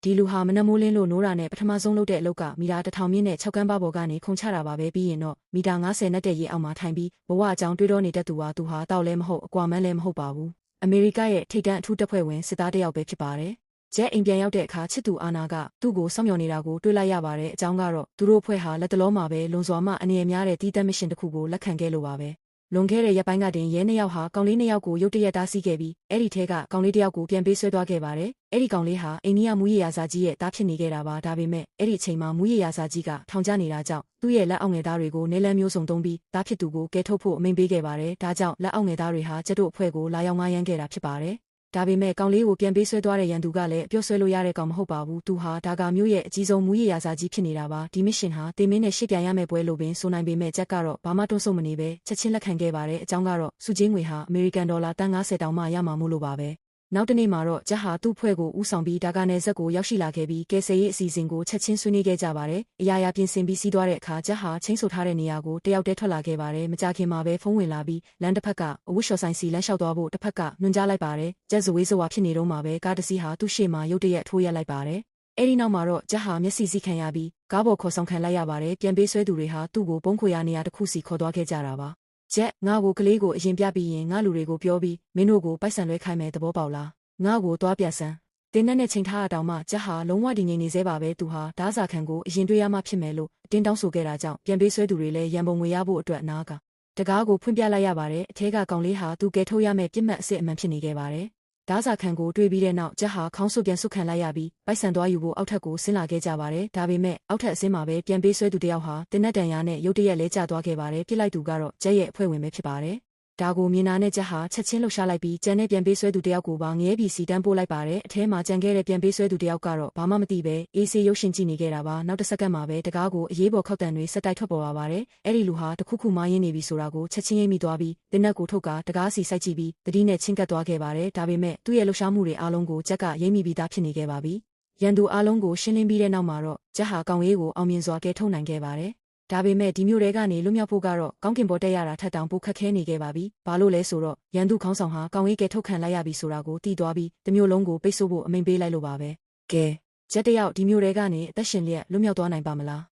ဒီလူဟာမနက်မိုးလင်းလို့နိုးတာနဲ့ပထမဆုံးလုပ်တဲ့အလုပ်ကမီတာ1000မြင့်နဲ့6ကန်းပါပေါ်ကနေခုန်ချတာပါပဲပြီးရင်တော့မီတာ90နဲ့တဲ့ရေအောက်မှာထိုင်ပြီးဘဝအကြောင်းတွေးတောနေတဲ့သူဟာသူဟာတောက်လည်းမဟုတ်အကွာမန်းလည်းမဟုတ်ပါဘူးအမေရိကရဲ့ထိပ်တန်းအထူးတပ်ဖွဲ့ဝင်စစ်သားတစ်ယောက်ပဲဖြစ်ပါတယ်ဂျက်အိမ်ပြန်ရောက်တဲ့အခါချစ်သူအာနာကသူ့ကိုစောင့်မျှော်နေတာကိုတွေ့လိုက်ရပါတယ်အကြောင်းကတော့သူတို့အဖွဲ့ဟာလက်တလုံးမှာပဲလွန်စွာမှအနေအများတဲ့တီးသက်မရှင်တစ်ခုကိုလက်ခံခဲ့လို့ပါပဲလွန်ခဲ့တဲ့ရက်ပိုင်းကတင်ရဲနှစ်ယောက်ဟာကောင်လေးနှစ်ယောက်ကိုရုတ်တရက်တားဆီးခဲ့ပြီးအဲ့ဒီထဲကကောင်လေးတစ်ယောက်ကိုပြန်ပေးဆွဲသွားခဲ့ပါတယ်အဲ့ဒီကောင်လေးဟာအိန္ဒိယမူရရာဇာကြီးရဲ့တားဖြစ်နေခဲ့တာပါဒါပေမဲ့အဲ့ဒီအချိန်မှာမူရရာဇာကြီးကထောင်ကျနေတာကြောင့်သူ့ရဲ့လက်အောက်ငယ်သားတွေကိုနေလန်းမျိုးစုံသုံးပြီးတားဖြစ်သူကိုကယ်ထုတ်ဖို့အမိန့်ပေးခဲ့ပါတယ်ဒါကြောင့်လက်အောက်ငယ်သားတွေဟာကျက်တို့အဖွဲ့ကိုလာရောက်ငားရမ်းခဲ့တာဖြစ်ပါတယ်ဒါပေမဲ့ကောင်လေးကိုပြန်ပေးဆွဲသွားတဲ့ရန်သူကလည်းပြောဆွဲလို့ရတဲ့ကောင်မဟုတ်ပါဘူးသူဟာဒါကာမျိုးရဲ့အကြီးဆုံးမူရရာဇာကြီးဖြစ်နေတာပါဒီမစ်ရှင်ဟာတေမင်းနဲ့ရှစ်ပြန်ရမယ့်ပွဲလို့ပင်ဆိုနိုင်ပေမဲ့ဂျက်ကတော့ဘာမှတွန်းဆုတ်မနေပဲချက်ချင်းလက်ခံခဲ့ပါတယ်အကြောင်းကတော့စုချင်းငွေဟာအမေရိကန်ဒေါ်လာ150တောင်မှရမှာမို့လို့ပါပဲနောက်တနေ့မှာတော့ဂျက်ဟာသူ့ဖွဲ့ကိုဦးဆောင်ပြီးဒါကာနယ်ဇက်ကိုရောက်ရှိလာခဲ့ပြီးကယ်ဆယ်ရေးအစီအစဉ်ကိုချက်ချင်းဆွေးနွေးခဲ့ကြပါတယ်အရာရာပြင်ဆင်ပြီးစီးသွားတဲ့အခါဂျက်ဟာချင်းဆိုထားတဲ့နေရာကိုတယောက်တည်းထွက်လာခဲ့ပါတယ်မကြခင်မှာပဲဖုန်းဝင်လာပြီးလမ်းတစ်ဖက်ကအဝတ်လျှော်ဆိုင်စီလမ်းလျှောက်သွားဖို့တစ်ဖက်ကညွှန်ကြားလိုက်ပါတယ်ဂျက်ဇဝေးဇဝါဖြစ်နေတော့မှာပဲကားတစ်စီးဟာသူ့ရှေ့မှာရုတ်တရက်ထိုးရက်လိုက်ပါတယ်အဲ့ဒီနောက်မှာတော့ဂျက်ဟာမျက်စိစည်းခံရပြီးကားပေါ်ခေါ်ဆောင်ခံလိုက်ရပါတယ်ပြန်ပေးဆွဲသူတွေဟာသူ့ကိုပုံခွေရနေရာတစ်ခုစီခေါ်သွားခဲ့ကြတာပါဂျက်ငါ့ကိုကလေးကိုအရင်ပြပြီးရင်ငါလူတွေကိုပြောပြီးမင်းတို့ကိုပိုက်ဆံလွှဲခိုင်းမယ်သဘောပေါက်လားငါ့ကိုသွားပြဆန်းတင်းနဲ့ချိန်ထားတာတောင်မှဂျက်ဟာလုံးဝတည်ငြိမ်နေသေးပါပဲသူဟာဓာစာခံကိုအရင်တွေ့ရမှဖြစ်မယ်လို့အတင်းတောင်းဆိုခဲ့တာကြောင့်ပြန်ပေးဆွဲသူတွေလည်းရန်ပုံငွေရဖို့အတွက်အနာကတကားကိုဖွင့်ပြလိုက်ရပါတယ်အထက်ကကောင်လေးဟာသူကယ်ထုတ်ရမယ့်ပြစ်မှတ်အစစ်အမှန်ဖြစ်နေခဲ့ပါတယ်ဓာစာခံကိုတွေ့ပြီးတဲ့နောက်ဂျက်ဟာခေါင်းဆုပ်ပြန်ဆုတ်ခံလိုက်ရပြီးပိုက်ဆံသွားယူဖို့အောက်ထပ်ကိုဆင်းလာခဲ့ကြပါတယ်ဒါပေမဲ့အောက်ထပ်အဆင်းမှာပဲပြန်ပေးဆွဲသူတယောက်ဟာတင်းနဲ့တန်ရာနဲ့ရုတ်တရက်လဲကျသွားခဲ့ပါတယ်ပြစ်လိုက်သူကတော့ဂျက်ရဲ့အဖွဲ့ဝင်ပဲဖြစ်ပါတယ်ဒါကိုမြင်နာနဲ့ဂျက်ဟာချက်ချင်းလှုပ်ရှားလိုက်ပြီးကြံနဲ့ပြန်ပေးဆွဲသူတယောက်ကိုပါငရဲပြီးစီတန်းပို့လိုက်ပါတယ်အထဲမှာကြံခဲ့တဲ့ပြန်ပေးဆွဲသူတယောက်ကတော့ဘာမှမသိပဲအေးဆေးရုပ်ရှင်ကြည့်နေခဲ့တာပါနောက်တစ်စက္ကန့်မှာပဲတကားကိုအရေးပေါ်ခောက်တံတွေဆက်တိုက်ထွက်ပေါ်လာပါတယ်အဲ့ဒီလူဟာတခုခုမှရင်းနေပြီဆိုတာကိုချက်ချင်းရိပ်မိသွားပြီးတင်းနက်ကိုထုတ်ကတကားစီစိုက်ကြည့်ပြီးတတိနဲ့ချင်းကပ်သွားခဲ့ပါတယ်ဒါပေမဲ့သူ့ရဲ့လှုပ်ရှားမှုတွေအားလုံးကိုဂျက်ကရိပ်မိပြီးသားဖြစ်နေခဲ့ပါပြီရန်သူအားလုံးကိုရှင်းလင်းပြီးတဲ့နောက်မှာတော့ဂျက်ဟာကောင်လေးကိုအောင်မြင်စွာကယ်ထုတ်နိုင်ခဲ့ပါတယ်ဒါပေမဲ့ဒီမျိုးတွေကနေလွတ်မြောက်ဖို့ကတော့ကောင်းကင်ဘော်တက်ရတာထက်တောင်ပိုခက်ခဲနေခဲ့ပါပြီ။ဘာလို့လဲဆိုတော့ရန်သူခေါင်းဆောင်ဟာကောင်းရေးကဲထုတ်ခံလိုက်ရပြီဆိုတာကိုသိသွားပြီးတမျိုးလုံးကိုပိတ်ဆို့ဖို့အမိန့်ပေးလိုက်လို့ပါပဲ။ကဲဂျက်တယောက်ဒီမျိုးတွေကနေအသက်ရှင်လျက်လွတ်မြောက်သွားနိုင်ပါမလား